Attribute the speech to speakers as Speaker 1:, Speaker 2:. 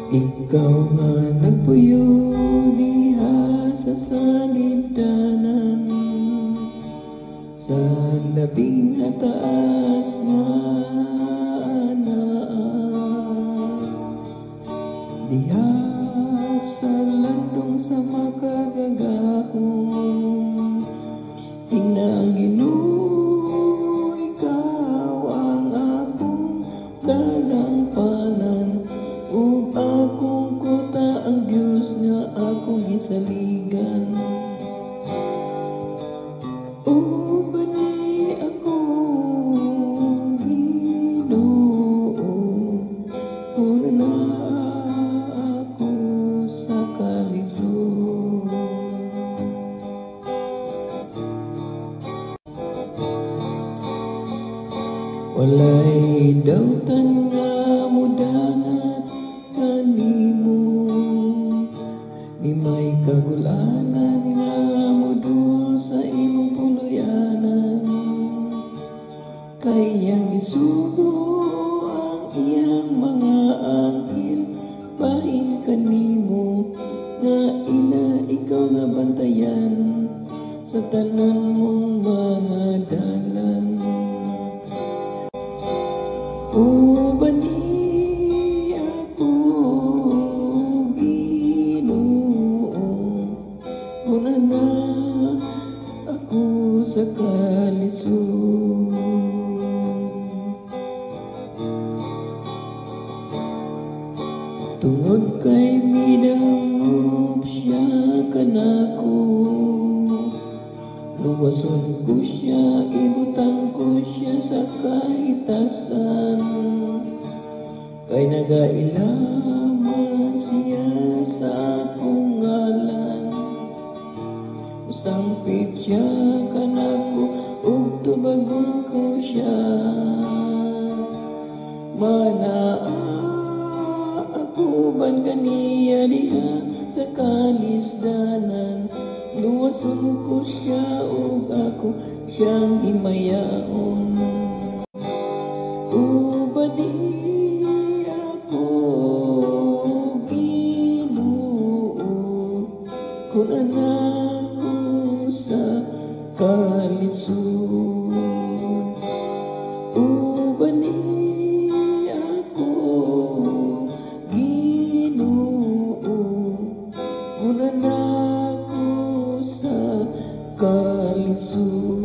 Speaker 1: Ikaw nga nagpuyo diha sa salibdanan, sa labing hataas nga anaa, diha sa landong sa makagagahong tingnan Ginoo, ikaw ang akong dalampanan ug akong kuta, ang Dios nga akong gisaligan. O bani ako Ginoo, una na ako sa kalisod. Walay dawtan nga mudangat kanimo, di may kagulanan nga mudul sa imong puluyanan. Kayang isugo ang iyang mga anghel bahin kanimo, nga ina ikaw nga bantayan sa tanan mong mga dalan. O bani ako Ginoo, una na ako sa kalisod. Tungod kay midangop siya kanako, luwason ko siya, ibutang ko siya sa kahitasan. Kay nagailaman siya sa akong ngalan, usampit siya kanako ug tubagon ko siya. Manaa ako ban kaniya diha sa kalisdanan, luwason ko siya ug ako siyang himayaon. O bani ako Ginoo, kun anak ko sa kalisod. O bani ako Ginoo, kun anak ko sa kalisod.